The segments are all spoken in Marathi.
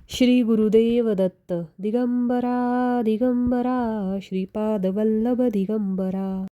श्री गुरुदेव दत्त दिगंबरा दिगंबरा श्रीपाद वल्लभ दिगंबरा.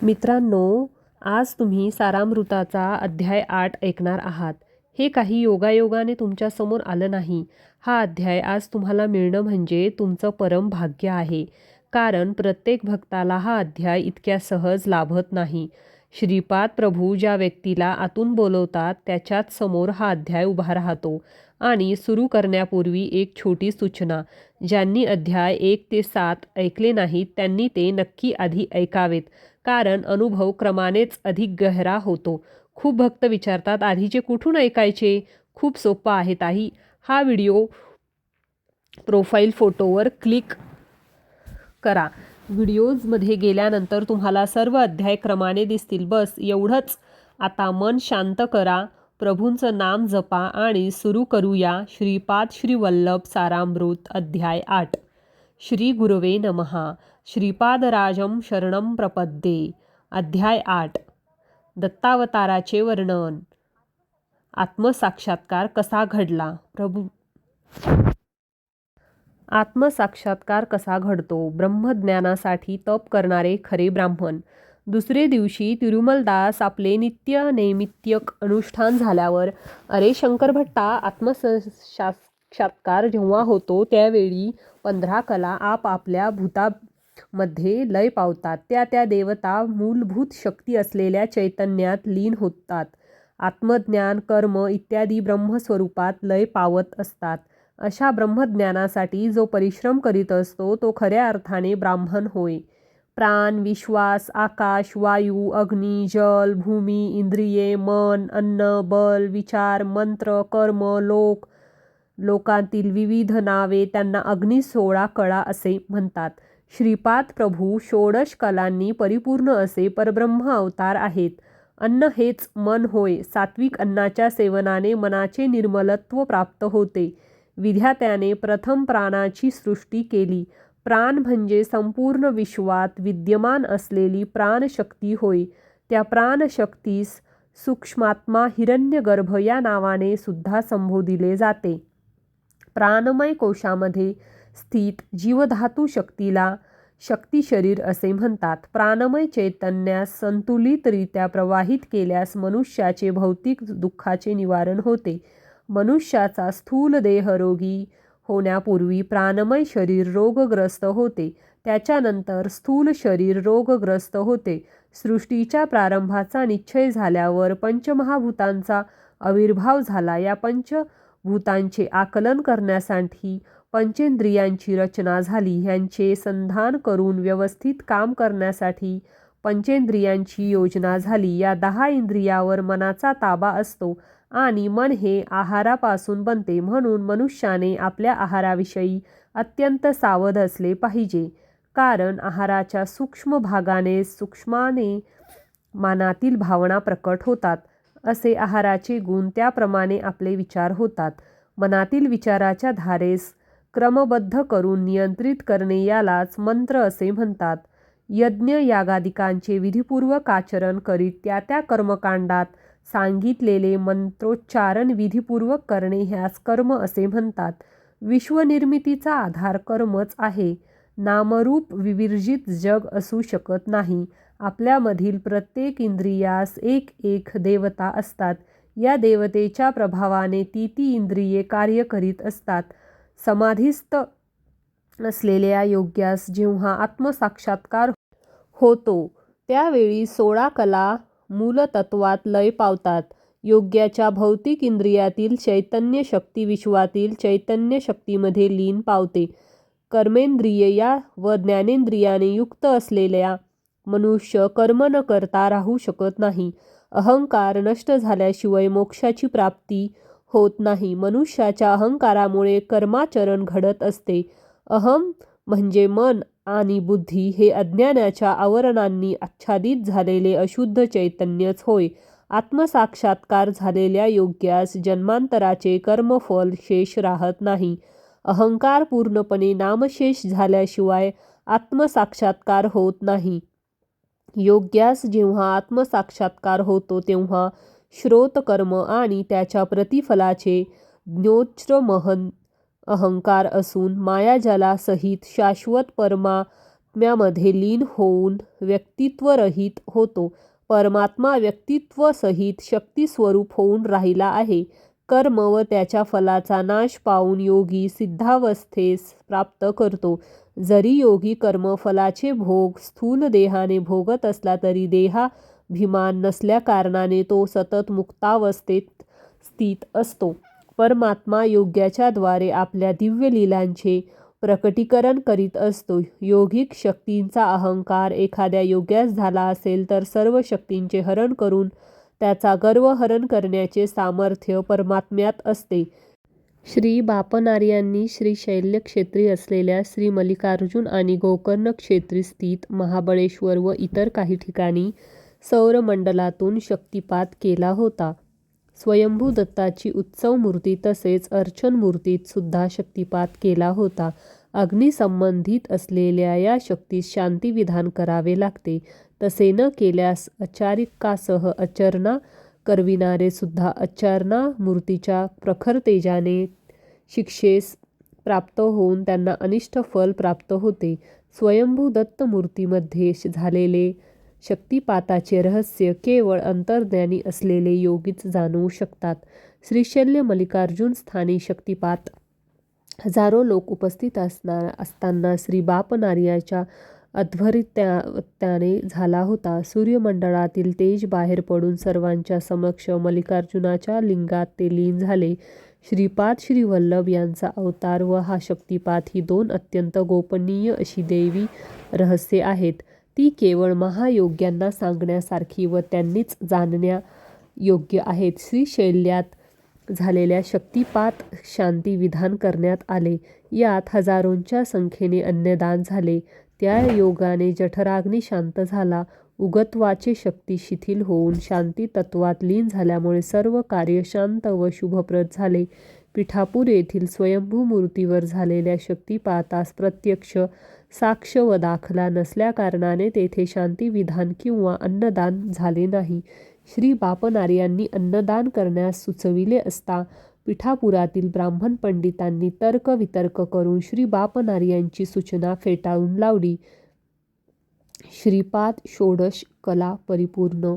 मित्रांनो, आज तुम्ही सारामृताचा अध्याय 8 ऐकणार आहात. हे काही योगायोगाने तुमच्या समोर आलं नाही. हा अध्याय आज तुम्हाला मिळणं म्हणजे तुमचं परम भाग्य आहे. कारण प्रत्येक भक्ताला हा अध्याय इतक्या सहज लाभत नाही. श्रीपाद प्रभू ज्या व्यक्तीला आतून बोलवतात त्याच्याच समोर हा अध्याय उभा राहतो. आणि सुरू करण्यापूर्वी एक छोटी सूचना. ज्यांनी अध्याय 1 ते 7 ऐकले नाहीत त्यांनी ते नक्की आधी ऐकावेत. कारण अनुभव क्रमानेच अधिक गहरा होतो. खूप भक्त विचारतात, आधीचे कुठून ऐकायचे? खूप सोपं आहे ताई. हा व्हिडिओ प्रोफाईल फोटोवर क्लिक करा. व्हिडिओजमध्ये गेल्यानंतर तुम्हाला सर्व अध्याय क्रमाने दिसतील. बस एवढंच. आता मन शांत करा, प्रभूंचं नाम जपा आणि सुरू करूया श्रीपाद श्री वल्लभ सारामृत अध्याय 8. श्री गुरवे नमः. श्रीपादराजं शरणं प्रपद्ये. अध्याय 8. दत्तावताराचे वर्णन. आत्मसाक्षात्कार कसा घडला? आत्मसाक्षात्कार कसा घडतो? ब्रह्मज्ञानासाठी तप करणारे खरे ब्राह्मण. दुसरे दिवशी तिरुमलदास आपले नित्य नैमित्तिक अनुष्ठान झाल्यावर, अरे शंकर भट्टा, आत्मसाक्षात्कार जेव्हा होतो त्यावेळी 15 कला आपापल्या भूतामध्ये लय पावतात. त्या देवता मूलभूत शक्ती असलेल्या चैतन्यात लीन होतात. आत्मज्ञान, कर्म इत्यादी ब्रह्मस्वरूपात लय पावत असतात. अशा ब्रह्मज्ञानासाठी जो परिश्रम करीत असतो तो खऱ्या अर्थाने ब्राह्मण होय. प्राण, विश्वास, आकाश, वायू, अग्नी, जल, भूमी, इंद्रिये, मन, अन्न, बल, विचार, मंत्र, कर्म, लोकांतील विविध नावे, त्यांना अग्नी 16 कळा असे म्हणतात. श्रीपाद प्रभू 16 कलांनी परिपूर्ण असे परब्रह्म अवतार आहेत. अन्न हेच मन होय. सात्विक अन्नाच्या सेवनाने मनाचे निर्मलत्व प्राप्त होते. विधात्याने प्रथम प्राणाची सृष्टी केली. प्राण म्हणजे संपूर्ण विश्वात विद्यमान असलेली प्राणशक्ती होय. त्या प्राणशक्तीस सूक्ष्मात्मा हिरण्यगर्भ या नावाने सुद्धा संबोधिले जाते. प्राणमय कोशामध्ये स्थित जीवधातू शक्तीला शक्ती शरीर असे म्हणतात. प्राणमय चैतन्यास संतुलितरित्या प्रवाहित केल्यास मनुष्याचे भौतिक दुःखाचे निवारण होते. मनुष्याचा स्थूल देह रोगी होण्यापूर्वी प्राणमय शरीर रोगग्रस्त होते. त्याच्यानंतर स्थूल शरीर रोगग्रस्त होते. सृष्टीच्या प्रारंभाचा निश्चय झाल्यावर पंचमहाभूतांचा आविर्भाव झाला. या पंचभूतांचे आकलन करण्यासाठी पंचेंद्रियांची रचना झाली. ह्यांचे संधान करून व्यवस्थित काम करण्यासाठी पंचेंद्रियांची योजना झाली. या 10 इंद्रियावर मनाचा ताबा असतो आणि मन हे आहारापासून बनते. म्हणून मनुष्याने आपल्या आहाराविषयी अत्यंत सावध असले पाहिजे. कारण आहाराच्या सूक्ष्म भागाने सूक्ष्माने मनातील भावना प्रकट होतात. असे आहाराचे गुण, त्याप्रमाणे आपले विचार होतात. मनातील विचाराच्या धारेस क्रमबद्ध करून नियंत्रित करणे यालाच मंत्र असे म्हणतात. यज्ञ यागादिकांचे विधिपूर्वक आचरण करीत त्या कर्मकांडात सांगितलेले मंत्रोच्चारण विधिपूर्वक करणे ह्यास कर्म असे म्हणतात. विश्वनिर्मितीचा आधार कर्मच आहे. नामरूप विवर्जित जग असू शकत नाही. आपल्यामधील प्रत्येक इंद्रियास एक एक देवता असतात. या देवतेच्या प्रभावाने ती इंद्रिये कार्य करीत असतात. समाधिस्थ असलेल्या योग्यास जेव्हा आत्मसाक्षात्कार होतो त्यावेळी 16 कला मूलतत्वात लय पावतात. योग्याच्या भौतिक इंद्रियातील चैतन्य शक्ती विश्वातील चैतन्य शक्तीमध्ये लीन पावते. कर्मेंद्रिय व ज्ञानेंद्रियाने युक्त असलेल्या मनुष्य कर्म न करता राहू शकत नाही. अहंकार नष्ट झाल्याशिवाय मोक्षाची प्राप्ती होत नाही. मनुष्याच्या अहंकारामुळे कर्माचरण घडत असते. अहम म्हणजे मन आणि बुद्धी हे अज्ञानाच्या आवरणांनी आच्छादित झालेले अशुद्ध चैतन्यच होय. आत्मसाक्षात्कार झालेल्या योग्यास जन्मांतराचे कर्मफल शेष राहत नाही. अहंकार पूर्णपणे नामशेष झाल्याशिवाय आत्मसाक्षात्कार होत नाही. योग्यास जेव्हा आत्मसाक्षात्कार होतो तेव्हा श्रोतकर्म आणि त्याच्या प्रतिफलाचे ज्ञोच्रमहन अहंकार असून मायाजालासहित शाश्वत परमात्म्यामध्ये लीन होऊन व्यक्तित्वरहित होतो. परमात्मा व्यक्तित्वसहित शक्तिस्वरूप होऊन राहिला आहे. कर्म व त्याच्या फलाचा नाश पावून योगी सिद्धावस्थेस प्राप्त करतो. जरी योगी कर्मफलाचे भोग स्थूल देहाने भोगत असला तरी देहाभिमान नसल्याकारणाने तो सतत मुक्तावस्थेत स्थित असतो. परमात्मा योग्याच्या द्वारे आपल्या दिव्य लीलांचे प्रकटीकरण करीत असतो. योगिक शक्तींचा अहंकार एखाद्या योग्यास झाला असेल तर सर्व शक्तींचे हरण करून त्याचा गर्व हरण करण्याचे सामर्थ्य परमात्म्यात असते. श्री बापनार्यांनी श्रीशैल्य क्षेत्री असलेल्या श्री मल्लिकार्जुन आणि गोकर्ण क्षेत्री स्थित महाबळेश्वर व इतर काही ठिकाणी सौरमंडलातून शक्तिपात केला होता. स्वयंभू दत्ताची उत्सव मूर्ती तसेच अर्चन मूर्तीत सुद्धा शक्तिपात केला होता. अग्निसंबंधित असलेल्या या शक्तीस शांतिविधान करावे लागते. तसे न केल्यास अचारिकासह अर्चना करविणारे सुद्धा अर्चना मूर्तीच्या प्रखर तेजाने शिक्षेस प्राप्त होऊन त्यांना अनिष्ट फल प्राप्त होते. स्वयंभू दत्त मूर्तीमध्ये झालेले शक्तिपाताचे रहस्य केवळ अंतर्ज्ञानी असलेले योगीच जाणू शकतात. श्रीशैल्य मल्लिकार्जुन स्थानी शक्तिपात हजारो लोक उपस्थित असताना श्री बापनार्याच्या अध्वर्युत्साने झाला होता. सूर्यमंडळातील तेज बाहेर पडून सर्वांच्या समक्ष मल्लिकार्जुनाच्या लिंगात ते लीन झाले. श्रीपाद श्रीवल्लभ यांचा अवतार व हा शक्तिपात ही दोन अत्यंत गोपनीय अशी दैवी रहस्ये आहेत. ती केवळ महायोग्यांना सांगण्यासारखी व त्यांनीच जाणण्यायोग्य आहेत. श्रीशैल्यात झालेल्या शक्तिपात शांती विधान करण्यात आले. यात हजारोंच्या संख्येने अन्नदान झाले. त्या योगाने जठराग्नी शांत झाला. उगत्वाचे शक्ती शिथिल होऊन शांती तत्वात लीन झाल्यामुळे सर्व कार्य शांत व शुभप्रद झाले. पिठापूर येथील स्वयंभू मूर्तीवर झालेल्या शक्तिपातास प्रत्यक्ष साक्ष व दाखला नसल्याकारणाने तेथे शांतिविधान किंवा अन्नदान झाले नाही. श्री बापनार्यांनी अन्नदान करण्यास सुचविले असता पिठापुरातील ब्राह्मण पंडितांनी तर्कवितर्क करून श्री बापनार्यांची सूचना फेटाळून लावली. श्रीपाद षोडश कला परिपूर्ण.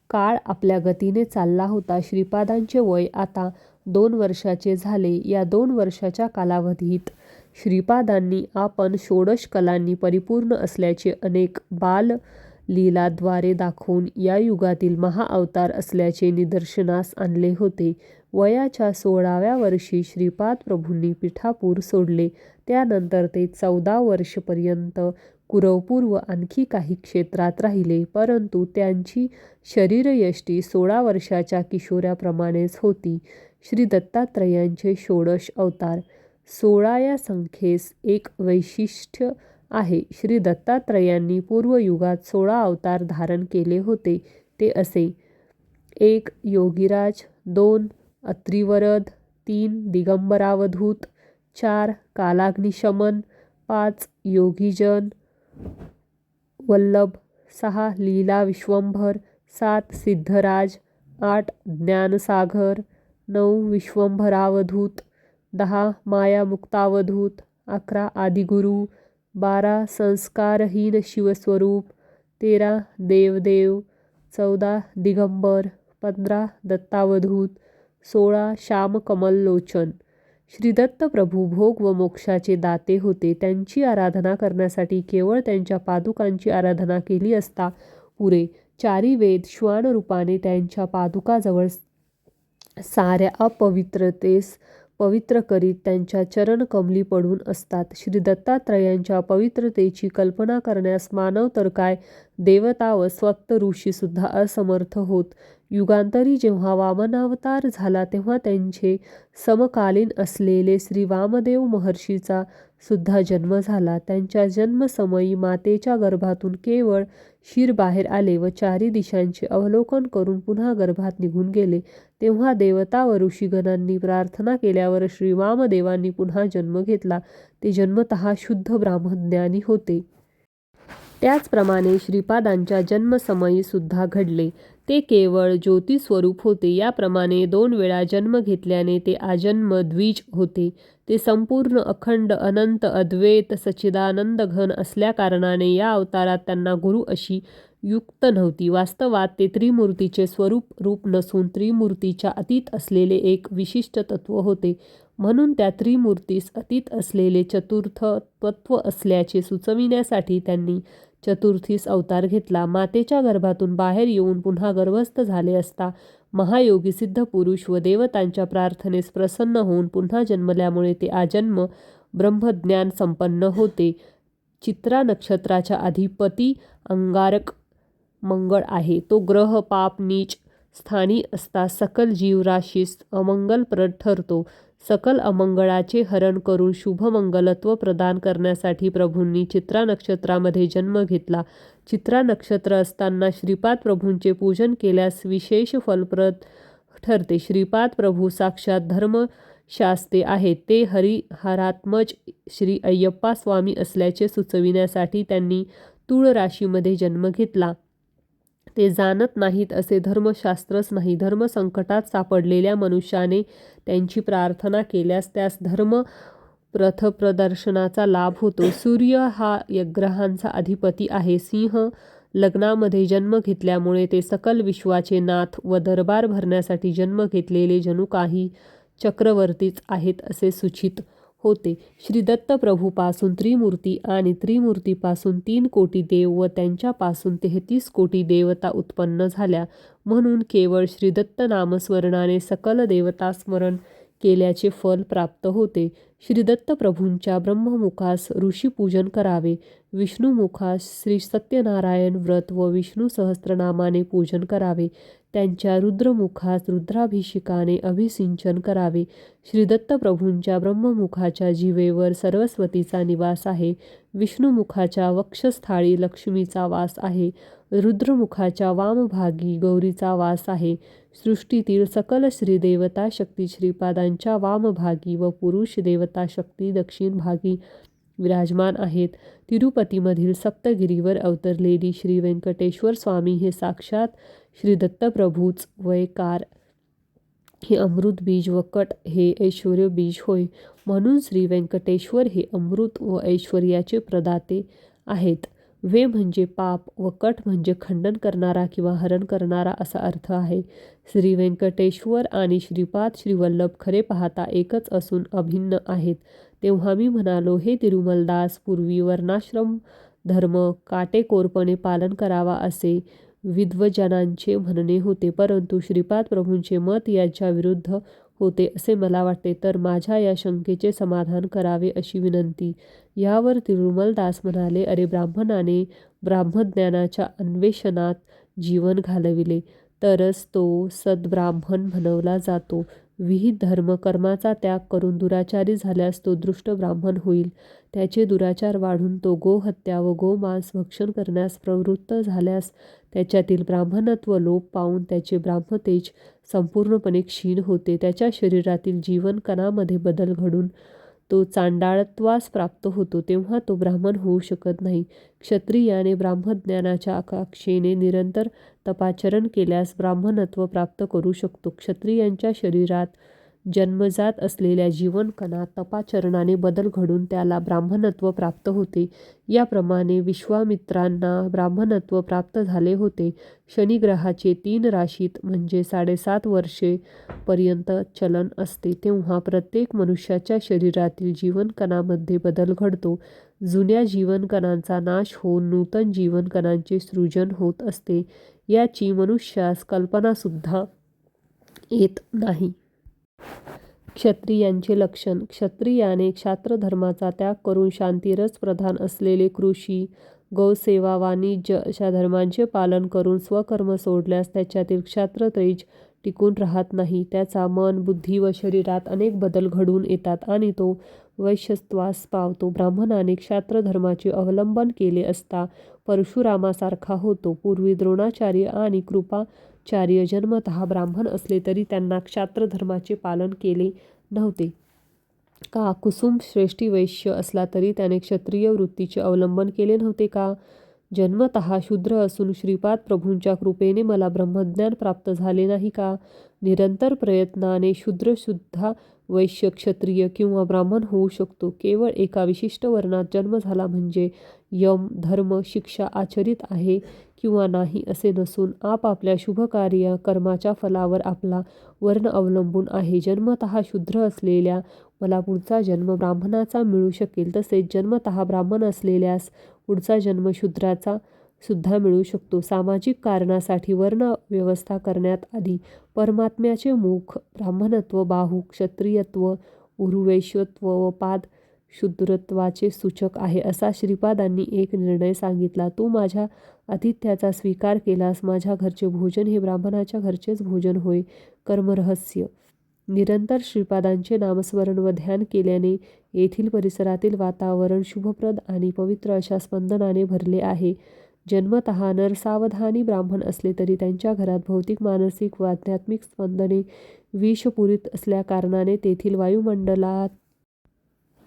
काळ आपल्या गतीने चालला होता. श्रीपादांचे वय आता 2 वर्षाचे झाले. या 2 वर्षाच्या कालावधीत श्रीपादांनी आपण षोडश कलांनी परिपूर्ण असल्याचे अनेक बाललीलाद्वारे दाखवून या युगातील महाअवतार असल्याचे निदर्शनास आणले होते. वयाच्या 16व्या वर्षी श्रीपाद प्रभूंनी पिठापूर सोडले. त्यानंतर ते 14 वर्षपर्यंत कुरवपूर व आणखी काही क्षेत्रात राहिले. परंतु त्यांची शरीरयष्टी 16 वर्षाच्या किशोराप्रमाणेच होती. श्री दत्तात्रयांचे षोडश अवतार. 16 या संख्येस एक वैशिष्ट्य आहे. श्री दत्तात्रयांनी पूर्वयुगात 16 अवतार धारण केले होते. ते असे: 1 योगीराज, 2 अत्रिवरद, 3 दिगंबरावधूत, 4 कालाग्निशमन, 5 योगीजन वल्लभ, 6 लीला विश्वंभर, 7 सिद्धराज, 8 ज्ञानसागर, 9 विश्वंभरावधूत, 10 मायामुक्तावधूत, 11 आदिगुरु, 12 संस्कारहीन शिवस्वरूप, 13 देवदेव, 14 दिगंबर, 15 दत्तावधूत, 16 श्यामकमललोचन. श्री दत्त प्रभू भोग व मोक्षाचे दाते होते. त्यांची आराधना करण्यासाठी केवळ त्यांच्या पादुकांची आराधना केली असता पुरे. 4 वेद श्वानरूपाने त्यांच्या पादुकाजवळ साऱ्या अपवित्रतेस पवित्र करीत त्यांच्या चरणकमली पडून असतात. श्री दत्तात्रयांच्या पवित्रतेची कल्पना करण्यास मानव तर काय, देवता व स्वक्त ऋषी सुद्धा असमर्थ होत. युगांतरी जेव्हा वामनावतार झाला तेव्हा त्यांचे समकालीन असलेले श्री वामदेव महर्षीचा सुद्धा जन्म झाला. त्यांच्या जन्मसमयी मातेच्या गर्भातून केवळ क्षीर बाहेर आले व 4 दिशांचे अवलोकन करून पुन्हा गर्भात निघून गेले. तेव्हा देवता व ऋषीगणांनी प्रार्थना केल्यावर श्री वामदेवांनी पुन्हा जन्म घेतला. ते जन्मतः शुद्ध ब्राह्मज्ञानी होते. त्याचप्रमाणे श्रीपादांच्या जन्मसमयी सुद्धा घडले. ते केवळ ज्योतिस्वरूप होते. याप्रमाणे 2 वेळा जन्म घेतल्याने ते आजन्म द्विज होते. ते संपूर्ण अखंड अनंत अद्वैत सच्चिदानंद घन असल्याकारणाने या अवतारात त्यांना गुरु अशी युक्त नव्हती. वास्तवात ते त्रिमूर्तीचे रूप नसून त्रिमूर्तीच्या अतीत असलेले एक विशिष्ट तत्व होते. म्हणून त्या त्रिमूर्तीस अतीत असलेले चतुर्थ तत्व असल्याचे सुचविण्यासाठी त्यांनी चतुर्थीस अवतार घेतला. मातेच्या गर्भातून बाहेर येऊन पुन्हा गर्भस्थ झाले असता महायोगी सिद्धपुरुष व देवतांच्या प्रार्थनेस प्रसन्न होऊन पुन्हा जन्मल्यामुळे ते आजन्म ब्रह्मज्ञान संपन्न होते. चित्रा नक्षत्राच्या अधिपती अंगारक मंगळ आहे. तो ग्रह पाप नीच स्थानी असता सकल जीवराशीस अमंगलप्रद ठरतो. सकल अमंगळाचे हरण करून शुभमंगलत्व प्रदान करण्यासाठी प्रभूंनी चित्रा नक्षत्रामध्ये जन्म घेतला. चित्रा नक्षत्र असताना श्रीपाद प्रभूंचे पूजन केल्यास विशेष फलप्रद ठरते. श्रीपाद प्रभू साक्षात धर्मशास्ते आहेत. ते हरिहरात्मज श्री अय्यप्पा स्वामी असल्याचे सुचविण्यासाठी त्यांनी तुळ राशीमध्ये जन्म घेतला. ते जाणत नाहीत असे धर्मशास्त्रच नाही. धर्मसंकटात सापडलेल्या मनुष्याने त्यांची प्रार्थना केल्यास त्यास पथप्रदर्शनाचा लाभ होतो. सूर्य हा ग्रहांचा अधिपती आहे. सिंह लग्नामध्ये जन्म घेतल्यामुळे ते सकल विश्वाचे नाथ व दरबार भरण्यासाठी जन्म घेतलेले जणू काही चक्रवर्तीच आहेत असे सूचित होते. श्री दत्तप्रभूपासून त्रिमूर्ती आणि त्रिमूर्तीपासून 3 कोटी देव व त्यांच्यापासून 33 कोटी देवता उत्पन्न झाल्या. म्हणून केवळ श्री दत्त नामस्मरणाने सकल देवता स्मरण केल्याचे फल प्राप्त होते. श्री दत्तप्रभूंच्या ब्रह्ममुखास ऋषीपूजन करावे. विष्णुमुखास श्री सत्यनारायण व्रत व विष्णू सहस्त्रनामाने पूजन करावे. त्यांच्या रुद्रमुखास रुद्राभिषेकाने अभिषिंचन करावे. श्री दत्तप्रभूंच्या ब्रह्ममुखाच्या जिवेवर सरस्वतीचा निवास आहे. विष्णुमुखाच्या वक्षस्थळी लक्ष्मीचा वास आहे. रुद्रमुखाच्या वामभागी गौरीचा वास आहे. सृष्टीतील सकल श्रीदेवता शक्ती श्रीपादांच्या वामभागी व पुरुष देवता शक्ती दक्षिण भागी विराजमान आहेत. तिरुपतीमधील सप्तगिरीवर अवतरलेली श्री व्यंकटेश्वर स्वामी हे साक्षात श्री दत्तप्रभूच वैकार हे अमृत बीज व कट हे ऐश्वर्य बीज होय. म्हणून श्री व्यंकटेश्वर हे अमृत व ऐश्वर्याचे प्रदाते आहेत. वे म्हणजे पाप व कट म्हणजे खंडन करणारा किंवा हरण करणारा असा अर्थ आहे. श्री व्यंकटेश्वर आणि श्रीपाद श्रीवल्लभ खरे पाहता एकच असून अभिन्न आहेत. तेव्हा मी म्हणालो, हे तिरुमलदास, पूर्वी वर्णाश्रम धर्म काटेकोरपणे पालन करावा असे विद्वजनांचे म्हणणे होते, परंतु श्रीपाद प्रभूंचे मत याच्या विरुद्ध होते असे मला वाटते. तर माझ्या या शंकेचे समाधान करावे अशी विनंती. यावर तिरुमलदास म्हणाले, अरे ब्राह्मणाने ब्राह्मज्ञानाच्या अन्वेषणात जीवन घालविले तरच तो सद्ब्राह्मण म्हणवला जातो. विहित धर्म कर्माचा त्याग करून दुराचारी झाल्यास तो दुष्ट ब्राह्मण होईल. त्याचे दुराचार वाढून तो गोहत्या व गोमांस भक्षण करण्यास प्रवृत्त झाल्यास त्याच्यातील ब्राह्मणत्व लोप पावून त्याचे ब्राह्मतेज संपूर्णपणे क्षीण होते. त्याच्या शरीरातील जीवन कणामध्ये बदल घडून तो चांडाळत्वास प्राप्त होतो. तेव्हा तो ब्राह्मण होऊ शकत नाही. क्षत्रियाने ब्राह्मज्ञानाच्या आकांक्षेने निरंतर तपाचरण केल्यास ब्राह्मणत्व प्राप्त करू शकतो. क्षत्रियांच्या शरीरात जन्मजात असलेल्या जीवनकणात तपाचरणाने बदल घडून त्याला ब्राह्मणत्व प्राप्त होते. याप्रमाणे विश्वामित्रांना ब्राह्मणत्व प्राप्त झाले होते. शनिग्रहाचे 3 राशीत म्हणजे 7.5 वर्षे पर्यंत चलन असते. तेव्हा प्रत्येक मनुष्याच्या शरीरातील जीवनकणामध्ये बदल घडतो. जुन्या जीवनकणांचा नाश होऊन नूतन जीवनकणांचे सृजन होत असते. याची मनुष्यास कल्पनासुद्धा येत नाही. क्षत्रियांचे लक्षण. क्षत्रियाने क्षात्रधर्माचा त्याग करून शांतिरस प्रधान असलेले कृषी, गौसेवा, वाणिज्य अशा धर्मांचे पालन करून स्वकर्म सोडल्यास त्याच्यातील क्षात्रतेज टिकून राहत नाही. त्याचा मन, बुद्धी व शरीरात अनेक बदल घडून येतात आणि तो वैश्यत्वास पावतो. ब्राह्मणाने क्षात्रधर्माचे अवलंबन केले असता परशुरामासारखा होतो. पूर्वी द्रोणाचार्य आणि कृपाचार्य जन्मतः ब्राह्मण असले तरी त्यांना क्षात्रधर्माचे पालन केले नव्हते. का कुसुम श्रेष्ठी वैश्य असला तरी त्याने क्षत्रिय वृत्तीचे अवलंबन केले नव्हते का? जन्मतः शूद्र असून श्रीपाद प्रभूंच्या कृपेने मला ब्रह्मज्ञान प्राप्त झाले नाही का? निरंतर प्रयत्नाने शूद्रसुद्धा वैश्य, क्षत्रिय किंवा ब्राह्मण होऊ शकतो. केवळ एका विशिष्ट वर्णात जन्म झाला म्हणजे यम, धर्म, शिक्षा आचरित आहे किंवा नाही असे नसून आपापल्या शुभकार्य कर्माच्या फलावर आपला वर्ण अवलंबून आहे. जन्मतः शूद्र असलेल्या मला पुढचा जन्म ब्राह्मणाचा मिळू शकेल, तसेच जन्मतः ब्राह्मण असलेल्यास पुढचा जन्म शूद्राचा सुद्धा मिळू शकतो. सामाजिक कारणासाठी वर्ण व्यवस्था करण्यात आली. परमात्म्याचे मुख ब्राह्मणत्व, बाहू क्षत्रियत्व, उरुवैश्यत्व व पाद शूद्रत्वाचे सूचक आहे, असा श्रीपादांनी एक निर्णय सांगितला. तू माझ्या आतिथ्याचा स्वीकार केलास. माझ्या घरचे भोजन हे ब्राह्मणाच्या घरचेच भोजन होय. कर्मरहस्य. निरंतर श्रीपादांचे नामस्मरण व ध्यान केल्याने येथील परिसरातील वातावरण शुभप्रद आणि पवित्र अशा स्पंदनाने भरले आहे. जन्मतः नरसावधानी ब्राह्मण असले तरी त्यांच्या घरात भौतिक, मानसिक व आध्यात्मिक स्पंदने विषपूरित असल्याकारणाने तेथील वायुमंडलात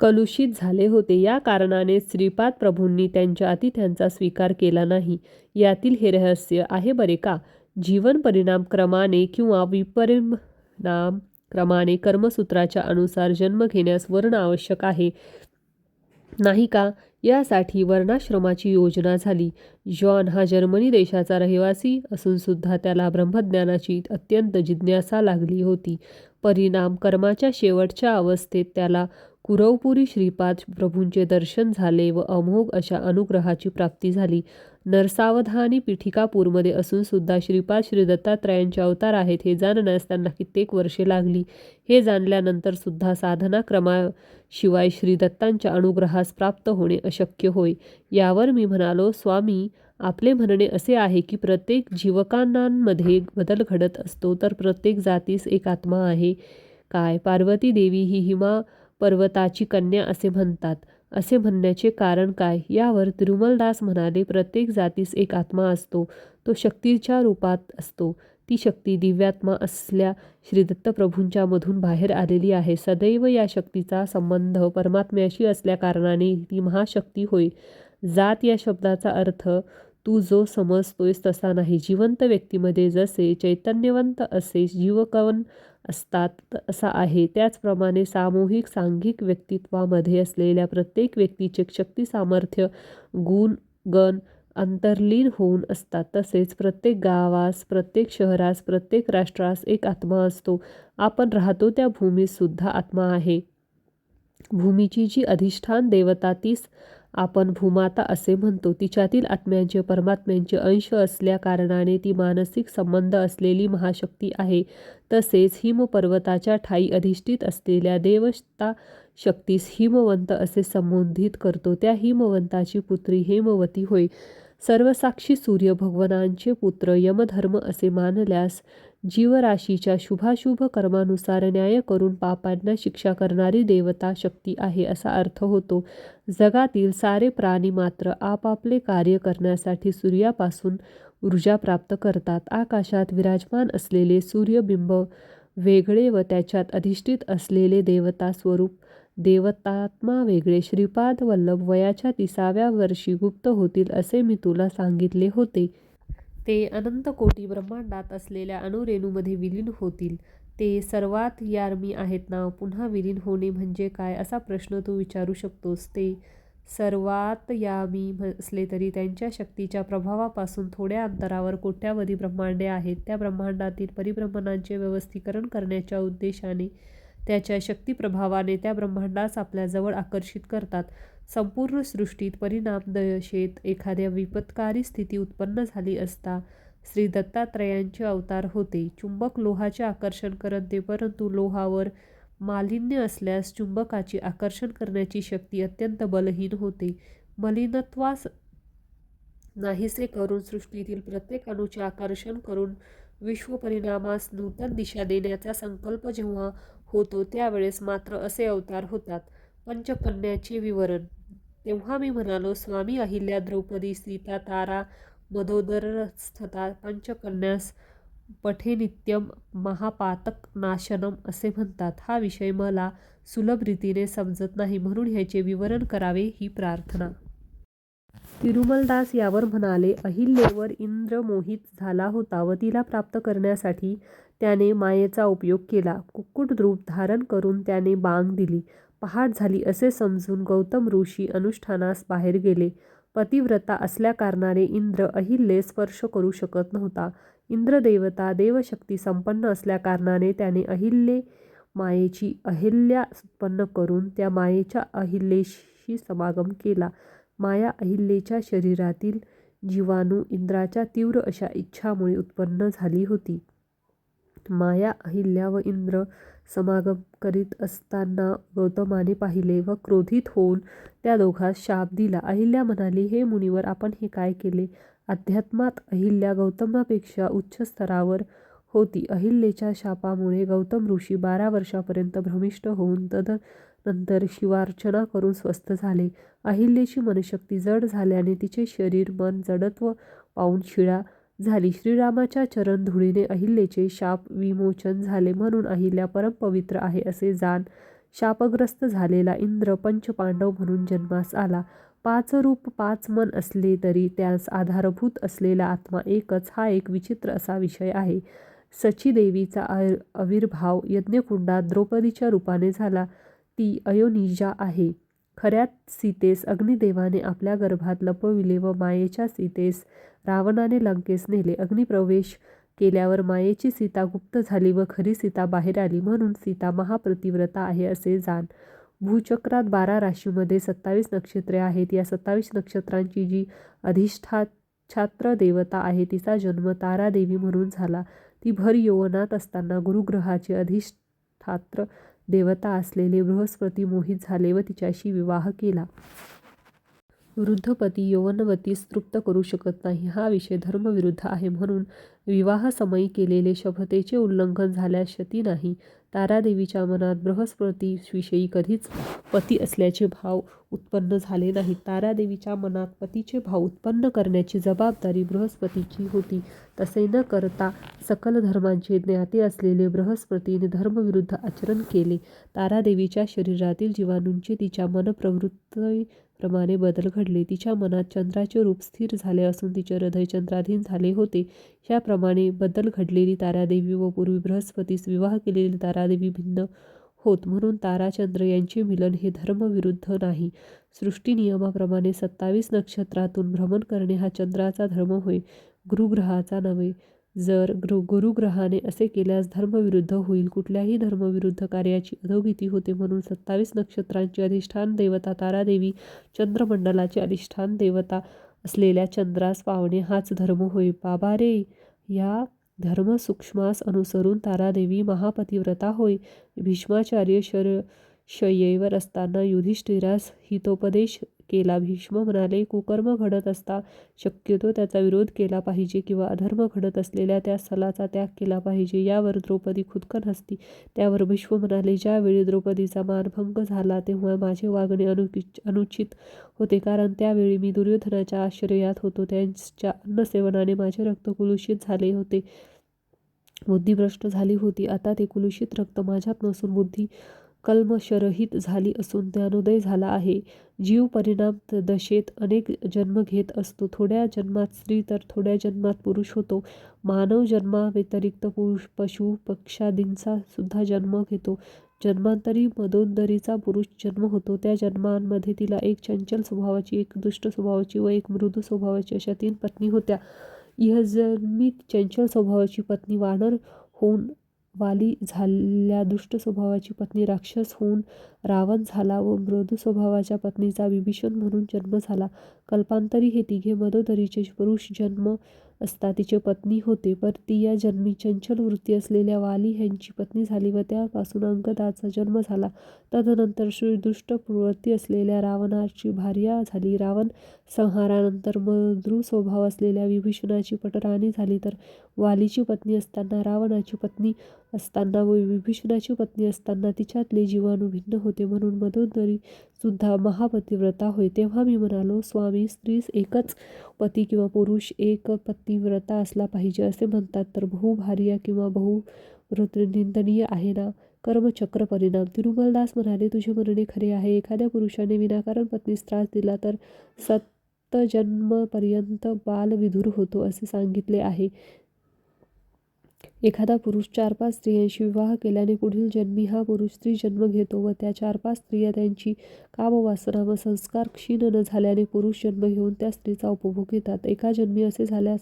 कलुषित झाले होते. या कारणाने श्रीपाद प्रभूंनी त्यांच्या आतिथ्यांचा स्वीकार केला नाही. यातील हे रहस्य आहे बरे का? जीवन परिणाम क्रमाने किंवा विपरिणाम क्रमाने कर्मसूत्राच्या अनुसार जन्म घेण्यास वर्ण आवश्यक आहे, नाही का? यासाठी वर्णाश्रमाची योजना झाली. जॉन हा जर्मनी देशाचा रहिवासी असून सुद्धा त्याला ब्रह्मज्ञानाची अत्यंत जिज्ञासा लागली होती. परिणाम कर्माच्या शेवटच्या अवस्थेत त्याला कुरवपुरी श्रीपाद प्रभूंचे दर्शन झाले व अमोघ अशा अनुग्रहाची प्राप्ती झाली. नरसावधानी पीठिकापूरमध्ये असून सुद्धा श्रीपाद श्री दत्तात्रयांचे अवतार आहेत हे जाणण्यास त्यांना कित्येक वर्षे लागली. हे जाणल्यानंतर सुद्धा साधना क्रमाशिवाय श्री दत्तांच्या अनुग्रहास प्राप्त होणे अशक्य होय. यावर मी म्हणालो, स्वामी, आपले म्हणणे असे आहे की प्रत्येक जीवकांमध्ये बदल घडत असतो, तर प्रत्येक जातीस एक आत्मा आहे काय? पार्वती देवी ही हिमा पर्वताची कन्या असे म्हणतात. असे म्हणण्याचे कारण काय? यावर तिरुमलदास म्हणाले, प्रत्येक जातीस एक आत्मा असतो. तो शक्तीच्या रूपात असतो. ती शक्ती दिव्यात्मा असल्या श्री दत्तप्रभूंच्या मधून बाहेर आलेली आहे. सदैव या शक्तीचा संबंध परमात्म्याशी असल्याकारणाने ती महाशक्ती होय. जात या शब्दाचा अर्थ तू जो समजतोयस तसा नाही. जिवंत व्यक्तीमध्ये जसे चैतन्यवंत असे जीवकण असतात असा आहे. त्याचप्रमाणे सामूहिक सांघिक व्यक्तित्वामध्ये असलेल्या प्रत्येक व्यक्तीचे शक्ती, सामर्थ्य, गुण, गण अंतर्लीन होऊन असतात. तसेच प्रत्येक गावास, प्रत्येक शहरास, प्रत्येक राष्ट्रास एक आत्मा असतो. आपण राहतो त्या भूमीस सुद्धा आत्मा आहे. भूमीची जी अधिष्ठान देवता तीस आपण भूमाता असे म्हणतो. तिच्यातील आत्म्यांचे परमात्म्यांचे अंश असल्या कारणाने ती मानसिक संबंध असलेली महाशक्ती आहे. तसेच हिमपर्वताच्या ठायी अधिष्ठित असलेल्या देवता शक्तीस हिमवंत असे संबोधित करतो. त्या हिमवंताची पुत्री हेमवती होय. सर्वसाक्षी सूर्य भगवानांचे पुत्र यमधर्म असे मानल्यास जीवराशीच्या शुभाशुभ कर्मानुसार न्याय करून पापांना शिक्षा करणारी देवता शक्ती आहे असा अर्थ होतो. जगातील सारे प्राणी मात्र आपापले कार्य करण्यासाठी सूर्यापासून ऊर्जा प्राप्त करतात. आकाशात विराजमान असलेले सूर्यबिंब वेगळे व त्याच्यात अधिष्ठित असलेले देवता स्वरूप देवतात्मा वेगळे. श्रीपाद वल्लभ वयाच्या 30व्या वर्षी गुप्त होतील असे मी तुला सांगितले होते. ते अनंत कोटी ब्रह्मांडात असलेल्या अणुरेणूमध्ये विलीन होतील. ते सर्वात यार्मी आहेत ना? पुन्हा विलीन होणे म्हणजे काय असा प्रश्न तू विचारू शकतोस. ते सर्वात यामी असले तरी त्यांच्या शक्तीच्या प्रभावापासून थोड्या अंतरावर कोट्यावधी ब्रह्मांडे आहेत. त्या ब्रह्मांडातील परिभ्रमणांचे व्यवस्थीकरण करण्याच्या उद्देशाने त्याच्या शक्तिप्रभावाने त्या ब्रह्मांडास आपल्याजवळ आकर्षित करतात. संपूर्ण सृष्टीत परिणामदशेत एखाद्या विपत्कारी स्थिती उत्पन्न झाली असता श्री दत्तात्रयांचे अवतार होते. चुंबक लोहाचे आकर्षण करते, परंतु लोहावर मालिन्य असल्यास चुंबकाची आकर्षण करण्याची शक्ती अत्यंत बलहीन होते. मलिनत्वास नाहीसे करून सृष्टीतील प्रत्येक अणूचे आकर्षण करून विश्वपरिणामास नूतन दिशा देण्याचा संकल्प जेव्हा होतो त्यावेळेस मात्र असे अवतार होतात. पंचकन्याचे विवरण. तेव्हा मी म्हणालो, स्वामी, अहिल्या, द्रौपदी, सीता, तारा, मदोदरस्थता पंचकन्यास पठेनित्यम महापातक नाशनम असे म्हणतात. हा विषय मला सुलभ रीतीने समजत नाही, म्हणून ह्याचे विवरण करावे ही प्रार्थना. तिरुमलदास यावर म्हणाले, अहिल्यावर इंद्र मोहित झाला होता व तिला प्राप्त करण्यासाठी त्याने मायेचा उपयोग केला. कुक्कुट रूप धारण करून त्याने बांग दिली. पहाट झाली असे समजून गौतम ऋषी अनुष्ठानास बाहेर गेले. पतिव्रता असल्याकारणाने इंद्र अहिल्ये स्पर्श करू शकत नव्हता. इंद्रदेवता देवशक्ती संपन्न असल्याकारणाने त्याने अहिल्ये मायेची अहिल्या उत्पन्न करून त्या मायेच्या अहिल्येशी समागम केला. माया अहिल्येच्या शरीरातील जीवाणू इंद्राच्या तीव्र अशा इच्छामुळे उत्पन्न झाली होती. माया अहिल्या व इंद्र समागम करीत असताना गौतमाने पाहिले व क्रोधित होऊन त्या दोघांस शाप दिला. अहिल्या म्हणाली, हे मुनिवर, आपण हे काय केले? अध्यात्मात अहिल्या गौतमापेक्षा उच्च स्तरावर होती. अहिल्येच्या शापामुळे गौतम ऋषी 12 वर्षापर्यंत भ्रमिष्ट होऊन तदनंतर शिवार्चना करून स्वस्थ झाले. अहिल्येची मनशक्ती जड झाल्याने तिचे शरीर मन जडत्व पावून शिळा झाली. श्रीरामाच्या चरणधुळीने अहिल्येचे शाप विमोचन झाले म्हणून अहिल्या परमपवित्र आहे असे जाण शापग्रस्त झालेला इंद्र पंचपांडव म्हणून जन्मास आला. 5 रूप 5 मन असले तरी त्यास आधारभूत असलेला आत्मा एकच हा एक विचित्र असा विषय आहे. सचीदेवीचा आविर्भाव यज्ञकुंडात द्रौपदीच्या रूपाने झाला. ती अयोनिजा आहे. खऱ्यात सीतेस अग्निदेवाने आपल्या गर्भात लपविले व मायेच्या सीतेस रावणाने लंकेस नेले. अग्निप्रवेश केल्यावर मायेची सीता गुप्त झाली व खरी सीता बाहेर आली म्हणून सीता महापतिव्रता आहे असे जाण. भूचक्रात 12 राशीमध्ये 27 नक्षत्रे आहेत. या 27 नक्षत्रांची जी अधिष्ठात्र देवता आहे तिचा जन्म तारादेवी म्हणून झाला. ती भर यौवनात असताना गुरुग्रहाचे अधिष्ठात्र देवता असलेले बृहस्पती मोहित झाले व तिच्याशी विवाह केला. वृद्ध पती यौवनवतीस तृप्त करू शकत नाही हा विषय धर्मविरुद्ध आहे म्हणून विवाहसमयी केलेले शपथेचे उल्लंघन झाल्यास क्षती नाही. तारादेवीच्या मनात बृहस्पतीविषयी कधीच पती असल्याचे भाव उत्पन्न झाले नाहीत. तारादेवीच्या मनात पतीचे भाव उत्पन्न करण्याची जबाबदारी बृहस्पतीची होती. तसे न करता सकल धर्मांचे ज्ञाते असलेले बृहस्पतीने धर्मविरुद्ध आचरण केले. तारादेवीच्या शरीरातील जीवाणूंचे तिच्या मनप्रवृत्तीप्रमाणे बदल घडले. तिच्या मनात चंद्राचे रूप स्थिर झाले असून तिचे हृदय चंद्राधीन झाले होते. ह्याप्रमाणे बदल घडलेली तारादेवी व पूर्वी बृहस्पतीस विवाह केलेली तारादेवी भिन्न होत म्हणून ताराचंद्र यांचे मिलन हे धर्मविरुद्ध नाही. सृष्टीनियमाप्रमाणे 27 नक्षत्रातून भ्रमण करणे हा चंद्राचा धर्म होय, गुरुग्रहाचा नव्हे. जर गुरुग्रहाने असे केल्यास धर्मविरुद्ध होईल. कुठल्याही धर्मविरुद्ध कार्याची अधोगती होते म्हणून 27 नक्षत्रांची अधिष्ठान देवता तारादेवी चंद्रमंडलाची अधिष्ठान देवता असलेल्या चंद्रास पावणे हाच धर्म होय. बाबा रे, या धर्मसूक्ष्मास अनुसरून तारादेवी महापतिव्रता होय. भीष्माचार्य शय्येवर असताना युधिष्ठिरास हितोपदेश केला. भीष्म म्हणाले, कुकर्म घडत असता शक्यतो त्याचा विरोध केला पाहिजे किंवा अधर्म घडत असलेल्या त्या स्थलाचा त्याग केला पाहिजे. यावर द्रौपदी खुदकन हसली. त्यावर भीष्म म्हणाले, ज्यावेळी द्रौपदीचा मानभंग झाला तेव्हा माझे वागणे अनुचित होते, कारण त्यावेळी मी दुर्योधनाच्या आश्रयात होतो. त्यांच्या अन्नसेवनाने माझे रक्त कुलुषित झाले होते, बुद्धिभ्रष्ट झाली होती. आता ते कुलुषित रक्त माझ्यात नसून बुद्धी कल्मषरहित झाली असून ज्ञानोदय झाला आहे. जीव परिणाम दशेत अनेक जन्म घेत असतो. थोड्या जन्मात स्त्री तर थोड्या जन्मात पुरुष होतो. मानव जन्माव्यतिरिक्त पशु पक्ष्यादींचा सुद्धा जन्म घेतो. जन्मांतरी मदोदरीचा पुरुष जन्म होतो. त्या जन्मांमध्ये तिला एक चंचल स्वभावाची, एक दुष्ट स्वभावाची व एक मृदू स्वभावाची अशा 3 पत्नी होत्या. इहजन्मी चंचल स्वभावाची पत्नी वानर होऊन वाली झाल्या, दुष्ट स्वभावाची पत्नी राक्षस होऊन रावण झाला व मृदू स्वभावाच्या पत्नीचा विभीषण म्हणून जन्म झाला. कल्पांतरी हे तिघे मदोदरीचे पुरुष जन्म असता तिचे पत्नी होते. पर ती या जन्मी चंचल वृत्ती असलेल्या वाली ह्यांची पत्नी झाली व त्यापासून अंगदाचा जन्म झाला. तदनंतर दुष्ट प्रवृत्ती असलेल्या रावणाची भार्या झाली. रावण संहारानंतर मृदू स्वभाव असलेल्या विभीषणाची पटराणी झाली. तर वालीची पत्नी असताना, रावणाची पत्नी असताना व विभीषणाची पत्नी असताना तिच्यातले जीवाणू भिन्न होते म्हणून मदोदरी सुद्धा महापतिव्रता होय. तेव्हा मी म्हणालो, स्वामी, स्त्रीस एकच पती किंवा पुरुष एक पतिव्रता असला पाहिजे असे म्हणतात तर बहुभार्या किंवा बहुव्रत निंदनीय आहे ना? कर्मचक्र परिणाम. तिरुमलदास म्हणाले, तुझे म्हणणे खरे आहे. एखाद्या पुरुषाने विनाकारण पत्नीस त्रास दिला तर सप्तजन्मपर्यंत बालविधूर होतो असे सांगितले आहे. एखादा पुरुष 4-5 स्त्रियांशी विवाह केल्याने पुढील जन्मी हा पुरुष स्त्री जन्म घेतो व त्या 4-5 स्त्रिया त्यांची कामवासना व संस्कार क्षीण न झाल्याने पुरुष जन्म घेऊन त्या स्त्रीचा उपभोग घेतात. एका जन्मी असे झाल्यास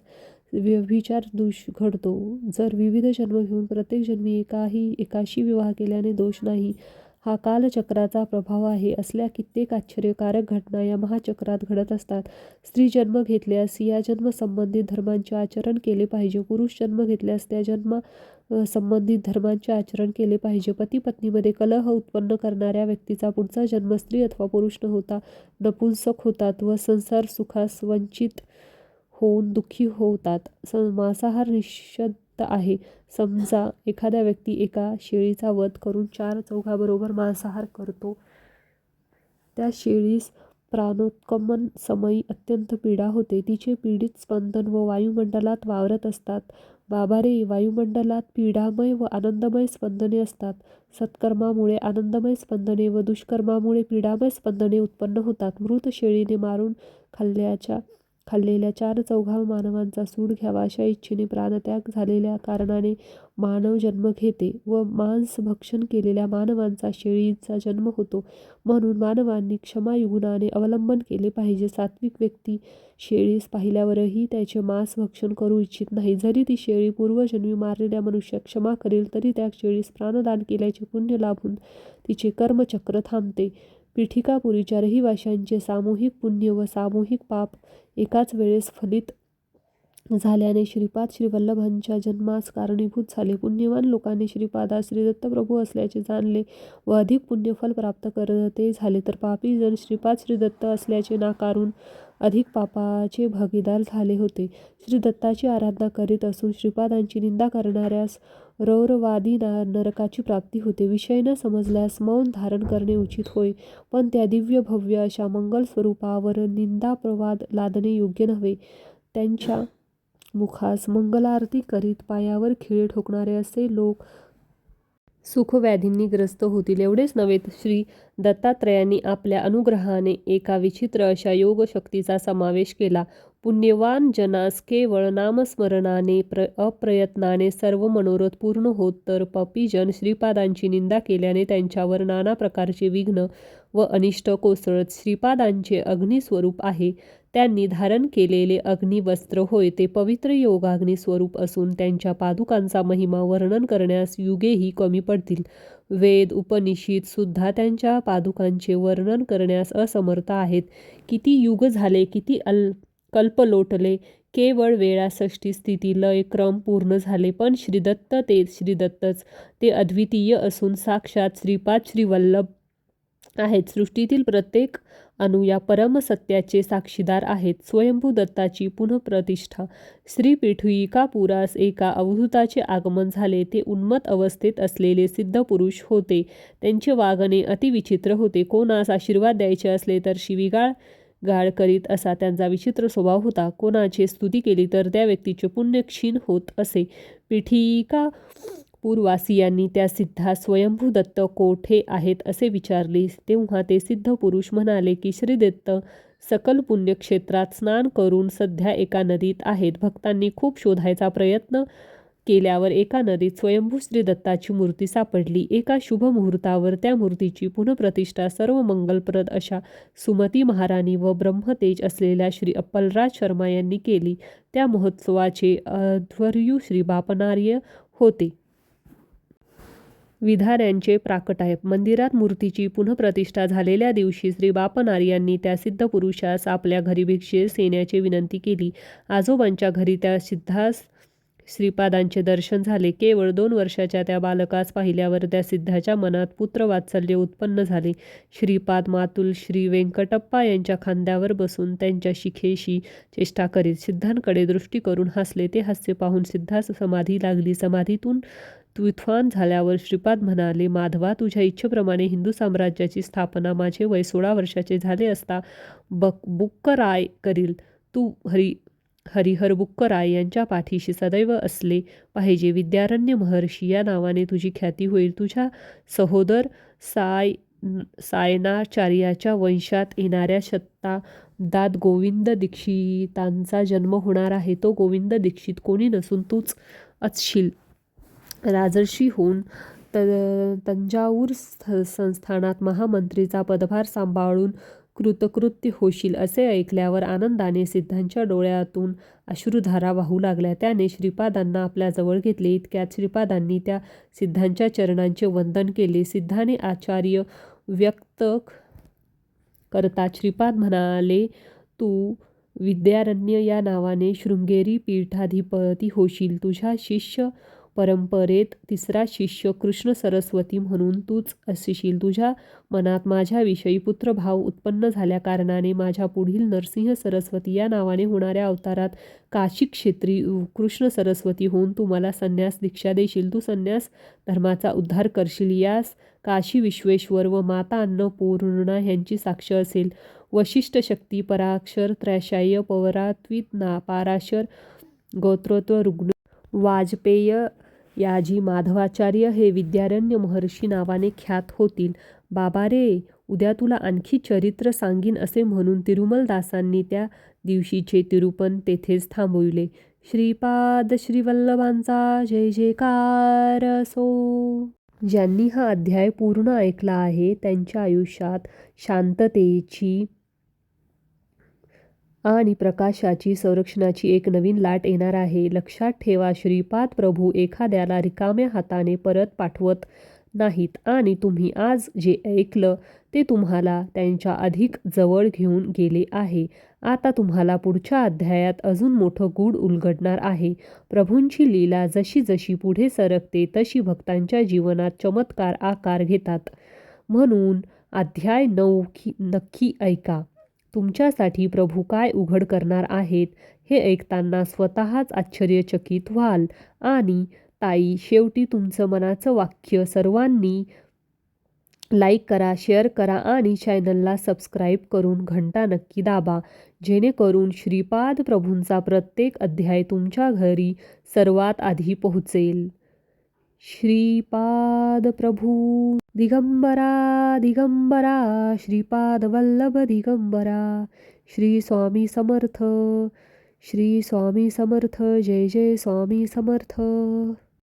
व्यभिचार दोष घडतो. जर विविध जन्म घेऊन प्रत्येक जन्मी एकाशी विवाह केल्याने दोष नाही. हा कालचक्राचा प्रभाव आहे. असल्या कित्येक आश्चर्यकारक घटना या महाचक्रात घडत असतात. स्त्री जन्म घेतल्यास या जन्मसंबंधित धर्मांचे आचरण केले पाहिजे. पुरुष जन्म घेतल्यास त्या संबंधित धर्मांचे आचरण केले पाहिजे. पती पत्नीमध्ये कलह उत्पन्न करणाऱ्या व्यक्तीचा पुढचा जन्म स्त्री अथवा पुरुष न होता नपुंसक होतात व संसार सुखास वंचित होऊन दुःखी होतात. मांसाहार निषिद्ध आहे. समजा एखादा व्यक्ती एका शेळीचा वध करून 4 चौघाबरोबर मांसाहार करतो. त्या शेळीस प्राणोत्कमन समयी अत्यंत पीडा होते. तिचे पीडित स्पंदन व वायुमंडलात वावरत असतात. बाबा रे, वायुमंडलात पीडामय व आनंदमय स्पंदने असतात. सत्कर्मामुळे आनंदमय स्पंदने व दुष्कर्मामुळे पीडामय स्पंदने उत्पन्न होतात. मृत शेळीने मारून खाल्लेल्या 4 चौघा मानवांचा सूड घ्यावा अशा इच्छेने प्राणत्याग झालेल्या कारणाने मानव जन्म घेते व मांस भक्षण केलेल्या मानवांचा शेळीचा जन्म होतो. म्हणून मानवांनी क्षमायुगुणाने अवलंबन केले पाहिजे. सात्विक व्यक्ती शेळीस पाहिल्यावरही त्याचे मांस भक्षण करू इच्छित नाही. जरी ती शेळी पूर्वजन्मी मारलेल्या मनुष्यास क्षमा करेल तरी त्या शेळीस प्राणदान केल्याचे पुण्य लाभून तिचे कर्मचक्र थांबते. पीठिकापुरीच्या रहिवाशांचे सामूहिक पुण्य व सामूहिक पाप एकाच वेळेस फलित झाल्याने श्रीपाद श्रीवल्लभांच्या जन्मास कारणीभूत झाले. पुण्यवान लोकांनी श्रीपादास श्री दत्तप्रभू असल्याचे जाणले व अधिक पुण्यफल प्राप्त करते झाले, तर पापी जण श्रीपाद श्रीदत्त असल्याचे नाकारून अधिक पापाचे भागीदार झाले होते. श्रीदत्ताची आराधना करीत असून श्रीपादांची निंदा करणाऱ्यास रौरवादी नरकाची प्राप्ती होते. विषय न समजल्यास मौन धारण करणे उचित होय, पण त्या दिव्य भव्य अशा मंगल स्वरूपावर निंदाप्रवाद लादणे योग्य नव्हे. त्यांच्या मुखास मंगलारती करीत पायावर खिळे ठोकणारे असे लोक सुखव्याधींनी ग्रस्त होतील. एवढेच नव्हे, श्री दत्तात्रयांनी आपल्या अनुग्रहाने एका विचित्र अशा योगशक्तीचा समावेश केला. पुण्यवान जनास केवळ नामस्मरणाने अप्रयत्नाने सर्व मनोरथ पूर्ण होत, तर पपीजन श्रीपादांची निंदा केल्याने त्यांच्यावर नाना प्रकारचे विघ्न व अनिष्ट कोसळत. श्रीपादांचे अग्निस्वरूप आहे. त्यांनी धारण केलेले अग्निवस्त्र होय ते पवित्र योगाग्नी स्वरूप असून त्यांच्या पादुकांचा महिमा वर्णन करण्यास युगेही कमी पडतील. वेद उपनिषद सुद्धा त्यांच्या पादुकांचे वर्णन करण्यास असमर्थ आहेत. किती युग झाले, किती कल्प लोटले, केवळ वेळा षष्टी स्थिती लय क्रम पूर्ण झाले, पण श्रीदत्त ते श्रीदत्तच. ते अद्वितीय असून साक्षात श्रीपाद श्रीवल्लभ आहेत. सृष्टीतील प्रत्येक अणु या परमसत्याचे साक्षीदार आहेत. स्वयंभू दत्ताची पुनःप्रतिष्ठा. श्री पीठिकापुरास एका अवधूताचे आगमन झाले. ते उन्मत्त अवस्थेत असलेले सिद्ध पुरुष होते. त्यांचे वागणे अतिविचित्र होते. कोणास आशीर्वाद द्यायचे असले तर शिवीगाळ करीत असा त्यांचा विचित्र स्वभाव होता. कोणाची स्तुती केली तर त्या व्यक्तीचे पुण्य क्षीण होत असे. पीठिकापूरवासियांनी त्या सिद्धास स्वयंभू दत्त कोठे आहेत असे विचारले, तेव्हा ते सिद्ध पुरुष म्हणाले की श्रीदत्त सकल पुण्यक्षेत्रात स्नान करून सध्या एका नदीत आहेत. भक्तांनी खूप शोधायचा प्रयत्न केल्यावर एका नदीत स्वयंभू श्रीदत्ताची मूर्ती सापडली. एका शुभ मुहूर्तावर त्या मूर्तीची पुनःप्रतिष्ठा सर्व मंगलप्रद अशा सुमती महाराणी व ब्रह्मतेज असलेल्या श्री अप्पलराज शर्मा यांनी केली. त्या महोत्सवाचे अध्वर्यू श्री बापनार्य होते. विधाऱ्यांचे प्राकटाय. मंदिरात मूर्तीची पुनःप्रतिष्ठा झालेल्या दिवशी श्री बापनार्यांनी त्या सिद्ध पुरुषास आपल्या घरी भिक्षेस येण्याची विनंती केली. आजोबांच्या घरी त्या सिद्धास श्रीपादांचे दर्शन झाले. केवळ 2 वर्षाच्या त्या बालकास पाहिल्यावर त्या सिद्धाच्या मनात पुत्रवात्सल्य उत्पन्न झाले. श्रीपाद मातुल श्री व्यंकटप्पा यांच्या खांद्यावर बसून त्यांच्या शिखेशी चेष्टा करीत सिद्धांकडे दृष्टी करून हसले. ते हास्य पाहून सिद्धास समाधी लागली. समाधीतून व्युत्थान झाल्यावर श्रीपाद म्हणाले, माधवा, तुझ्या इच्छेप्रमाणे हिंदू साम्राज्याची स्थापना माझे वय 16 वर्षाचे झाले असता बुक्कराय करील. तू हरिहर बुक्कराय यांच्या पाठीशी सदैव असले पाहिजे. विद्यारण्य महर्षी या नावाने तुझी ख्याती होईल. तुझ्या सहोदर सायनाचार्याच्या वंशात येणाऱ्या सत्ता दात गोविंद दीक्षितांचा जन्म होणार आहे. तो गोविंद दीक्षित कोणी नसून तूच असशील. राजर्षी होऊन तंजाऊर संस्थानात महामंत्रीचा पदभार सांभाळून कृतकृत्य होशील. असे ऐकल्यावर आनंदाने सिद्धांच्या डोळ्यातून अश्रुधारा वाहू लागल्या. त्याने श्रीपादांना आपल्याजवळ घेतले. इतक्यात श्रीपादांनी त्या सिद्धांच्या चरणांचे वंदन केले. सिद्धाने आचार्य व्यक्त करतात श्रीपाद म्हणाले, तू विद्यारण्य या नावाने शृंगेरी पीठाधिपती होशील. तुझ्या शिष्य परंपरेत तिसरा शिष्य कृष्ण सरस्वती म्हणून तूच असशील. तुझ्या मनात माझ्याविषयी पुत्रभाव उत्पन्न झाल्या कारणाने माझ्या पुढील नरसिंह सरस्वती या नावाने होणाऱ्या अवतारात काशी क्षेत्री कृष्ण सरस्वती होऊन तू मला संन्यास दीक्षा देशील. तू संन्यास धर्माचा उद्धार करशील. यास काशी विश्वेश्वर व माता अन्नपूर्णा ह्यांची साक्ष असेल. वशिष्ठ शक्ती पराक्षर त्रैशाय परात्वित पाराशर गोत्रोत्व रुग्ण वाजपेय याजी माधवाचार्य हे विद्यारण्य महर्षी नावाने ख्यात होतील. बाबा रे, उद्या तुला आणखी चरित्र सांगीन असे म्हणून तिरुमलदासांनी त्या दिवशीचे तिरुपण तेथेच थांबविले. श्रीपाद श्रीवल्लभांचा जय जयकार असो. ज्यांनी हा अध्याय पूर्ण ऐकला आहे त्यांच्या आयुष्यात शांततेची आणि प्रकाशाची संरक्षणाची एक नवीन लाट येणार आहे. लक्षात ठेवा, श्रीपाद प्रभू एखाद्याला रिकाम्या हाताने परत पाठवत नाहीत आणि तुम्ही आज जे ऐकलं ते तुम्हाला त्यांच्या अधिक जवळ घेऊन गेले आहे. आता तुम्हाला पुढच्या अध्यायात अजून मोठं गूढ उलगडणार आहे. प्रभूंची लीला जशी जशी पुढे सरकते तशी भक्तांच्या जीवनात चमत्कार आकार घेतात. म्हणून अध्याय 9 नक्की ऐका. तुमच्यासाठी प्रभू काय उघड करणार आहेत हे ऐकताना स्वतःच आश्चर्यचकित व्हाल. आणि ताई, शेवटी तुमचं मनाचं वाक्य सर्वांनी लाईक करा, शेअर करा आणि चॅनलला सबस्क्राईब करून घंटा नक्की दाबा, जेणेकरून श्रीपाद प्रभूंचा प्रत्येक अध्याय तुमच्या घरी सर्वात आधी पोहोचेल. श्रीपाद प्रभू दिगंबरा दिगंबरा श्रीपाद वल्लभ दिगंबरा. श्री स्वामी समर्थ. श्री स्वामी समर्थ. जय जय स्वामी समर्थ.